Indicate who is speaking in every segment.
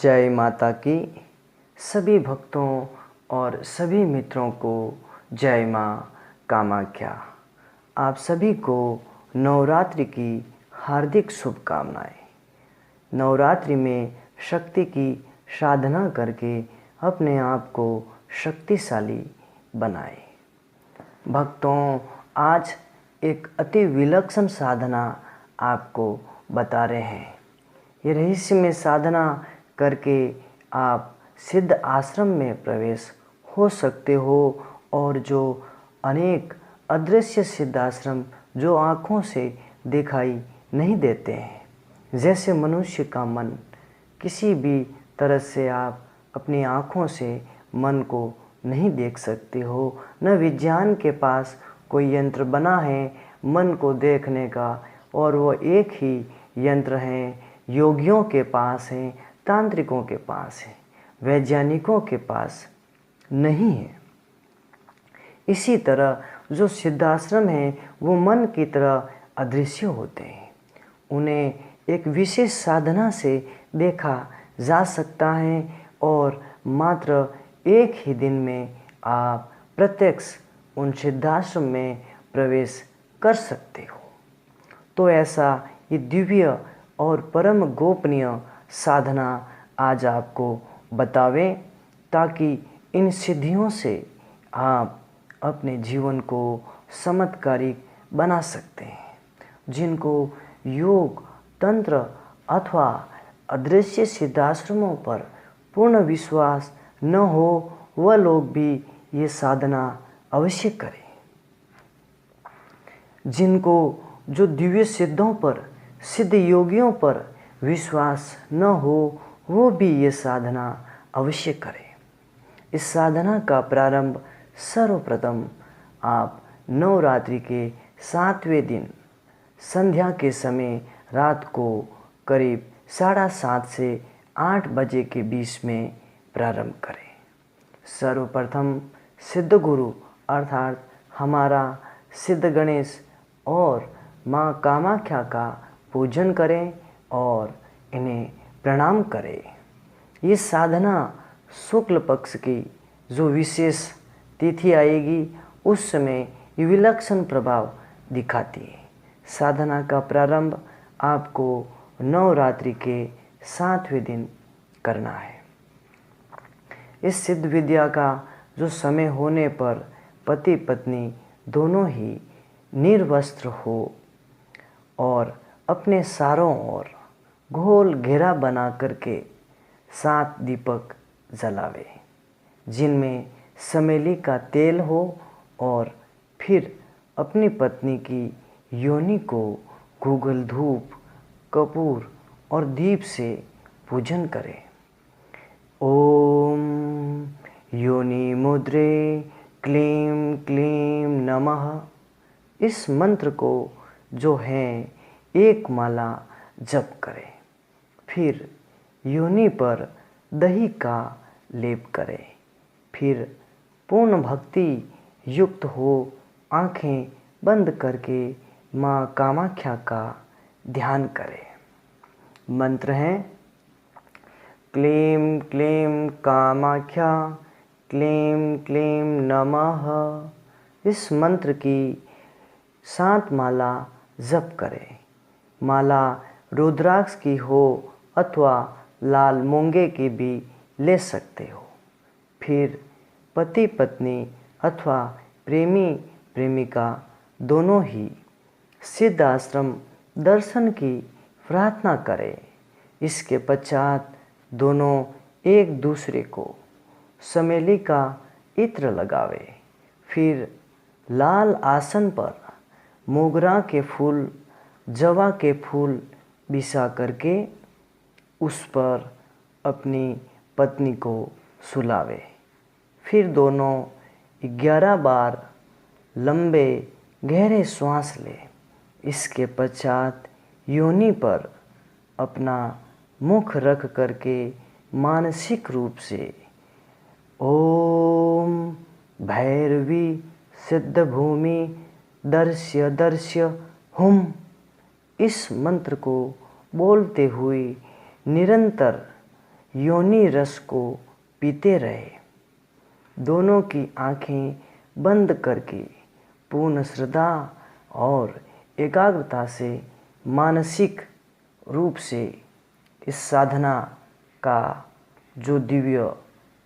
Speaker 1: जय माता की। सभी भक्तों और सभी मित्रों को जय माँ कामाख्या। आप सभी को नवरात्रि की हार्दिक शुभकामनाएं। नवरात्रि में शक्ति की साधना करके अपने आप को शक्तिशाली बनाएं। भक्तों, आज एक अति विलक्षण साधना आपको बता रहे हैं। ये रहस्यमय साधना करके आप सिद्ध आश्रम में प्रवेश हो सकते हो और जो अनेक अदृश्य सिद्ध आश्रम जो आँखों से दिखाई नहीं देते हैं, जैसे मनुष्य का मन, किसी भी तरह से आप अपनी आँखों से मन को नहीं देख सकते हो। न विज्ञान के पास कोई यंत्र बना है मन को देखने का, और वो एक ही यंत्र है योगियों के पास है, तांत्रिकों के पास है, वैज्ञानिकों के पास नहीं है। इसी तरह जो सिद्धाश्रम है वो मन की तरह अदृश्य होते हैं। उन्हें एक विशेष साधना से देखा जा सकता है और मात्र एक ही दिन में आप प्रत्यक्ष उन सिद्धाश्रम में प्रवेश कर सकते हो। तो ऐसा ये दिव्य और परम गोपनीय साधना आज आपको बतावें, ताकि इन सिद्धियों से आप अपने जीवन को चमत्कारिक बना सकते हैं। जिनको योग, तंत्र अथवा अदृश्य सिद्धाश्रमों पर पूर्ण विश्वास न हो, वह लोग भी ये साधना अवश्य करें। जिनको जो दिव्य सिद्धों पर, सिद्ध योगियों पर विश्वास न हो, वो भी ये साधना अवश्य करें। इस साधना का प्रारंभ सर्वप्रथम आप नवरात्रि के 7वें दिन संध्या के समय रात को करीब 7:30 से 8 बजे के बीच में प्रारंभ करें। सर्वप्रथम सिद्ध गुरु अर्थात हमारा सिद्ध गणेश और माँ कामाख्या का पूजन करें और इन्हें प्रणाम करें। ये साधना शुक्ल पक्ष की जो विशेष तिथि आएगी उस समय ये विलक्षण प्रभाव दिखाती है। साधना का प्रारंभ आपको नवरात्रि के 7वें दिन करना है। इस सिद्ध विद्या का जो समय होने पर पति पत्नी दोनों ही निर्वस्त्र हो और अपने चारों ओर गोल घेरा बना करके 7 दीपक जलावे, जिनमें चमेली का तेल हो, और फिर अपनी पत्नी की योनि को गूगल धूप, कपूर और दीप से पूजन करें। ओम योनि मुद्रे क्लीं क्लीं नमः। इस मंत्र को जो है एक माला जप करें। फिर योनि पर दही का लेप करें। फिर पूर्ण भक्ति युक्त हो आँखें बंद करके माँ कामाख्या का ध्यान करें। मंत्र है क्लीं क्लीं कामाख्या क्लीं क्लीं नमः। इस मंत्र की 7 माला जप करें। माला रुद्राक्ष की हो अथवा लाल मूंगे की भी ले सकते हो। फिर पति पत्नी अथवा प्रेमी प्रेमिका दोनों ही सिद्ध आश्रम दर्शन की प्रार्थना करें। इसके पश्चात दोनों एक दूसरे को चमेली का इत्र लगावे। फिर लाल आसन पर मोगरा के फूल, जवा के फूल बिछा करके उस पर अपनी पत्नी को सुलावे। फिर दोनों 11 बार लंबे गहरे श्वास ले। इसके पश्चात योनि पर अपना मुख रख करके मानसिक रूप से ओम भैरवी सिद्ध भूमि दर्श्य दर्श्य हुम इस मंत्र को बोलते हुए निरंतर योनि रस को पीते रहे। दोनों की आंखें बंद करके पूर्ण श्रद्धा और एकाग्रता से मानसिक रूप से इस साधना का जो दिव्य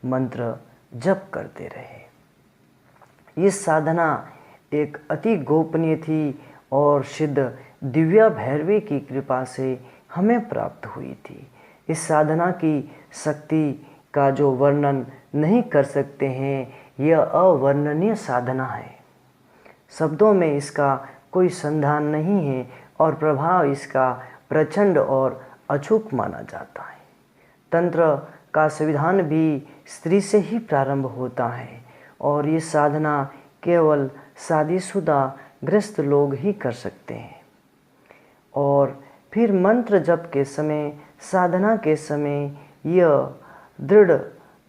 Speaker 1: मंत्र जप करते रहे। ये साधना एक अति गोपनीय थी और सिद्ध दिव्या भैरवी की कृपा से हमें प्राप्त हुई थी। इस साधना की शक्ति का जो वर्णन नहीं कर सकते हैं, यह अवर्णनीय साधना है। शब्दों में इसका कोई संधान नहीं है और प्रभाव इसका प्रचंड और अचूक माना जाता है। तंत्र का संविधान भी स्त्री से ही प्रारंभ होता है और ये साधना केवल शादीशुदा गृहस्थ लोग ही कर सकते हैं। और फिर मंत्र जप के समय, साधना के समय यह दृढ़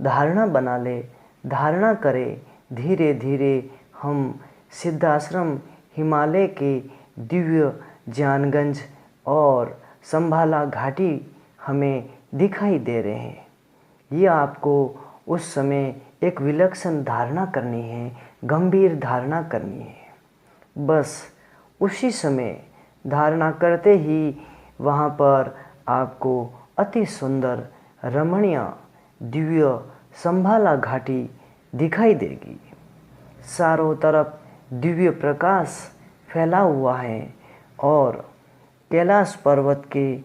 Speaker 1: धारणा बना ले, धारणा करे, धीरे धीरे हम सिद्धाश्रम हिमालय के दिव्य ज्ञानगंज और संभाला घाटी हमें दिखाई दे रहे हैं। यह आपको उस समय एक विलक्षण धारणा करनी है, गंभीर धारणा करनी है। बस उसी समय धारणा करते ही वहाँ पर आपको अति सुंदर रमणीय दिव्य संभाला घाटी दिखाई देगी। चारों तरफ दिव्य प्रकाश फैला हुआ है और कैलाश पर्वत के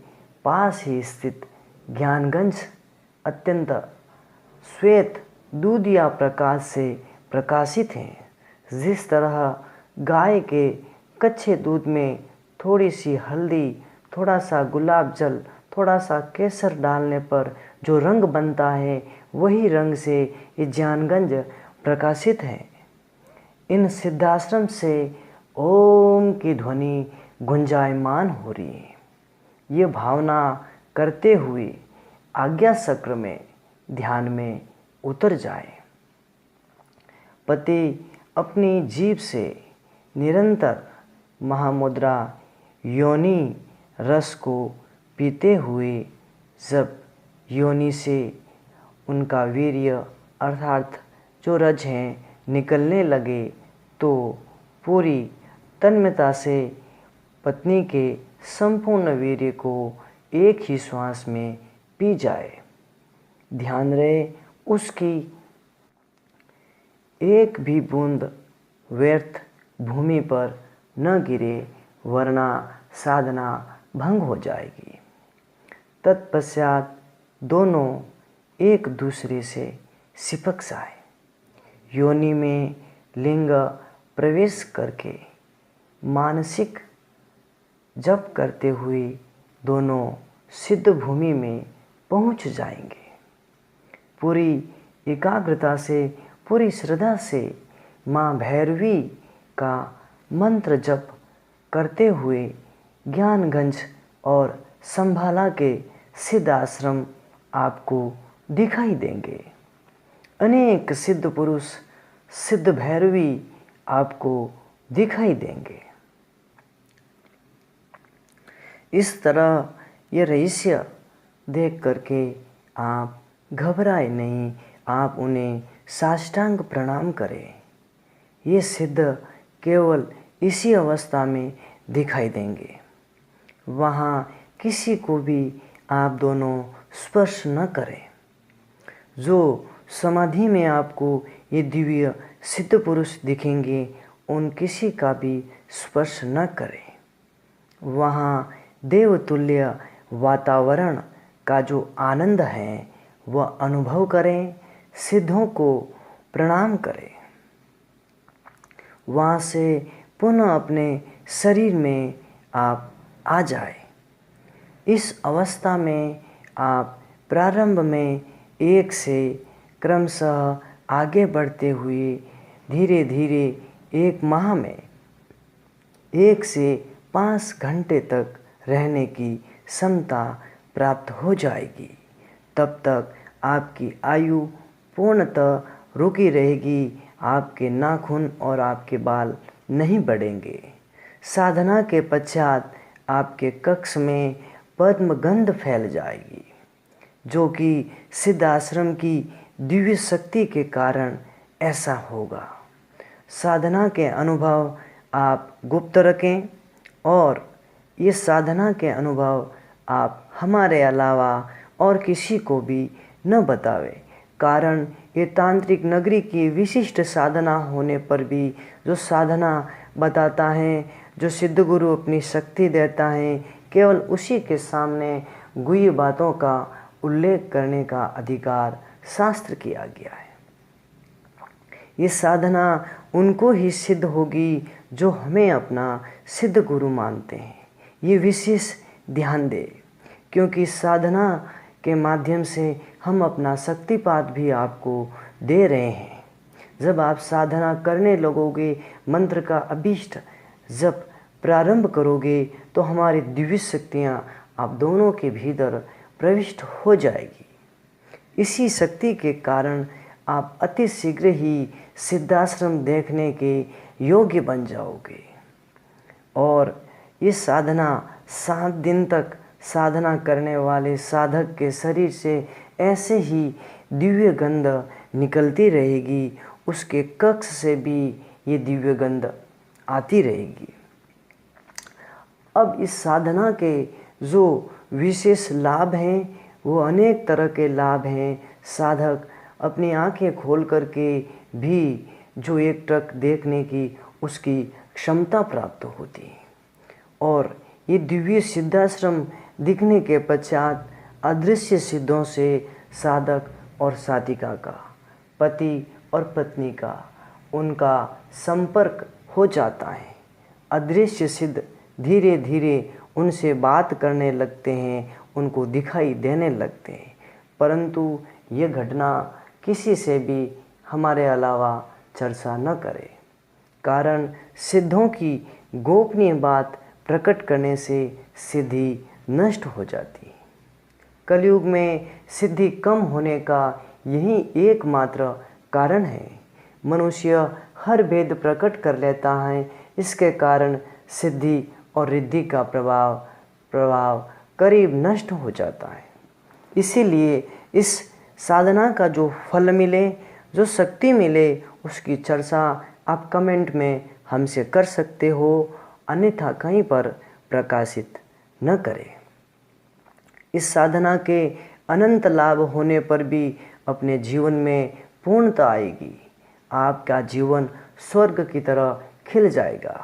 Speaker 1: पास ही स्थित ज्ञानगंज अत्यंत श्वेत दूधिया प्रकाश से प्रकाशित है। जिस तरह गाय के कच्चे दूध में थोड़ी सी हल्दी, थोड़ा सा गुलाब जल, थोड़ा सा केसर डालने पर जो रंग बनता है, वही रंग से ये ज्ञानगंज प्रकाशित है। इन सिद्धाश्रम से ओम की ध्वनि गुंजायमान हो रही है। ये भावना करते हुए आज्ञा चक्र में ध्यान में उतर जाए। पति अपनी जीभ से निरंतर महामुद्रा योनि रस को पीते हुए जब योनि से उनका वीर्य अर्थात जो रज हैं निकलने लगे, तो पूरी तन्मयता से पत्नी के संपूर्ण वीर्य को एक ही श्वास में पी जाए। ध्यान रहे उसकी एक भी बूंद व्यर्थ भूमि पर न गिरे, वरना साधना भंग हो जाएगी। तत्पश्चात दोनों एक दूसरे से चिपक जाए। योनि में लिंग प्रवेश करके मानसिक जप करते हुए दोनों सिद्ध भूमि में पहुंच जाएंगे। पूरी एकाग्रता से, पूरी श्रद्धा से माँ भैरवी का मंत्र जप करते हुए ज्ञानगंज और संभाला के सिद्ध आश्रम आपको दिखाई देंगे। अनेक सिद्ध पुरुष, सिद्ध भैरवी आपको दिखाई देंगे। इस तरह ये रहस्य देख करके आप घबराए नहीं, आप उन्हें साष्टांग प्रणाम करें। ये सिद्ध केवल इसी अवस्था में दिखाई देंगे। वहाँ किसी को भी आप दोनों स्पर्श न करें। जो समाधि में आपको ये दिव्य सिद्ध पुरुष दिखेंगे, उन किसी का भी स्पर्श न करें। वहाँ देवतुल्य वातावरण का जो आनंद है वह अनुभव करें, सिद्धों को प्रणाम करें। वहाँ से पुनः अपने शरीर में आप आ जाए। इस अवस्था में आप प्रारंभ में एक से क्रमशः आगे बढ़ते हुए धीरे धीरे एक माह में 1 से 5 घंटे तक रहने की क्षमता प्राप्त हो जाएगी। तब तक आपकी आयु पूर्णतः रुकी रहेगी। आपके नाखून और आपके बाल नहीं बढ़ेंगे। साधना के पश्चात आपके कक्ष में पद्म गंध फैल जाएगी। जो कि सिद्ध आश्रम की दिव्य शक्ति के कारण ऐसा होगा। साधना के अनुभव आप गुप्त रखें और ये साधना के अनुभव आप हमारे अलावा और किसी को भी न बतावें, कारण ये तांत्रिक नगरी की विशिष्ट साधना होने पर भी जो साधना बताता है, जो सिद्ध गुरु अपनी शक्ति देता है, केवल उसी के सामने गुह्य बातों का उल्लेख करने का अधिकार शास्त्र किया गया है। ये साधना उनको ही सिद्ध होगी जो हमें अपना सिद्ध गुरु मानते हैं। ये विशेष ध्यान दें, क्योंकि साधना के माध्यम से हम अपना शक्तिपात भी आपको दे रहे हैं। जब आप साधना करने लगोगे, मंत्र का अभीष्ट जब प्रारंभ करोगे, तो हमारी दिव्य शक्तियाँ आप दोनों के भीतर प्रविष्ट हो जाएगी। इसी शक्ति के कारण आप अति शीघ्र ही सिद्धाश्रम देखने के योग्य बन जाओगे। और ये साधना 7 दिन तक साधना करने वाले साधक के शरीर से ऐसे ही दिव्य गंध निकलती रहेगी, उसके कक्ष से भी ये दिव्य गंध आती रहेगी। अब इस साधना के जो विशेष लाभ हैं वो अनेक तरह के लाभ हैं। साधक अपनी आंखें खोल करके भी जो एक टक देखने की उसकी क्षमता प्राप्त होती है। और ये दिव्य सिद्धाश्रम दिखने के पश्चात अदृश्य सिद्धों से साधक और साधिका का, पति और पत्नी का, उनका संपर्क हो जाता है। अदृश्य सिद्ध धीरे धीरे उनसे बात करने लगते हैं, उनको दिखाई देने लगते हैं। परंतु ये घटना किसी से भी हमारे अलावा चर्चा न करें, कारण सिद्धों की गोपनीय बात प्रकट करने से सिद्धि नष्ट हो जाती है। कलयुग में सिद्धि कम होने का यही एकमात्र कारण है। मनुष्य हर भेद प्रकट कर लेता है, इसके कारण सिद्धि और रिद्धि का प्रभाव करीब नष्ट हो जाता है। इसीलिए इस साधना का जो फल मिले, जो शक्ति मिले, उसकी चर्चा आप कमेंट में हमसे कर सकते हो, अन्यथा कहीं पर प्रकाशित न करें। इस साधना के अनंत लाभ होने पर भी अपने जीवन में पूर्णता आएगी। आपका जीवन स्वर्ग की तरह खिल जाएगा।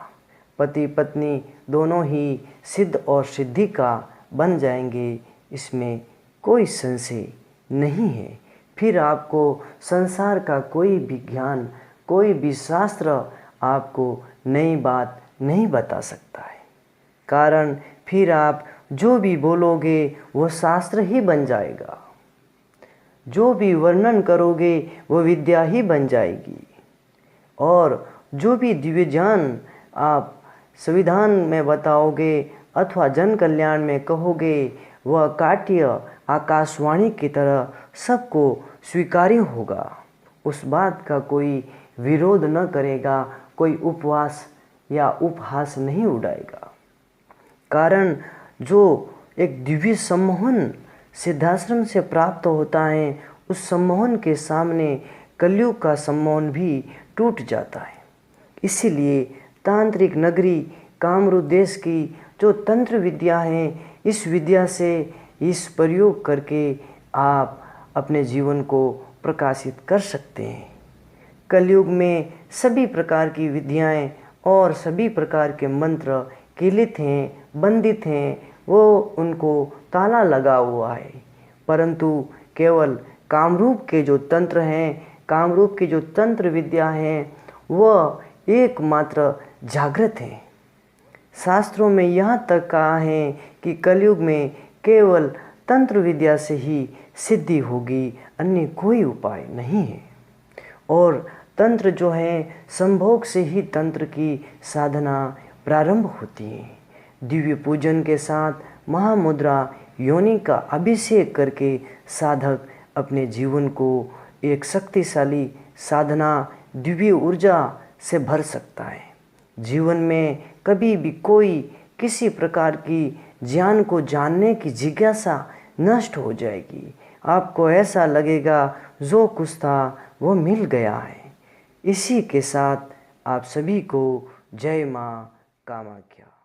Speaker 1: पति पत्नी दोनों ही सिद्ध और सिद्धि का बन जाएंगे, इसमें कोई संशय नहीं है। फिर आपको संसार का कोई भी ज्ञान, कोई भी शास्त्र आपको नई बात नहीं बता सकता है, कारण फिर आप जो भी बोलोगे वो शास्त्र ही बन जाएगा। जो भी वर्णन करोगे वो विद्या ही बन जाएगी। और जो भी दिव्य ज्ञान आप संविधान में बताओगे अथवा जन कल्याण में कहोगे, वह काट्य आकाशवाणी की तरह सबको स्वीकार्य होगा। उस बात का कोई विरोध न करेगा, कोई उपवास या उपहास नहीं उड़ाएगा। कारण जो एक दिव्य सम्मोहन सिद्धाश्रम से प्राप्त होता है, उस सम्मोहन के सामने कलयुग का सम्मोहन भी टूट जाता है। इसीलिए तांत्रिक नगरी कामरूप देश की जो तंत्र विद्या है, इस विद्या से इस प्रयोग करके आप अपने जीवन को प्रकाशित कर सकते हैं। कलयुग में सभी प्रकार की विद्याएं और सभी प्रकार के मंत्र किलित हैं, बंदित हैं, वो उनको ताला लगा हुआ है। परंतु केवल कामरूप के जो तंत्र हैं, कामरूप की जो तंत्र विद्या हैं, वह एकमात्र जागृत हैं। शास्त्रों में यहाँ तक कहा है कि कलयुग में केवल तंत्र विद्या से ही सिद्धि होगी, अन्य कोई उपाय नहीं है। और तंत्र जो है, संभोग से ही तंत्र की साधना प्रारंभ होती है। दिव्य पूजन के साथ महामुद्रा योनि का अभिषेक करके साधक अपने जीवन को एक शक्तिशाली साधना दिव्य ऊर्जा से भर सकता है। जीवन में कभी भी कोई किसी प्रकार की ज्ञान को जानने की जिज्ञासा नष्ट हो जाएगी। आपको ऐसा लगेगा जो कुछ था वो मिल गया है। इसी के साथ आप सभी को जय माँ कामाख्या।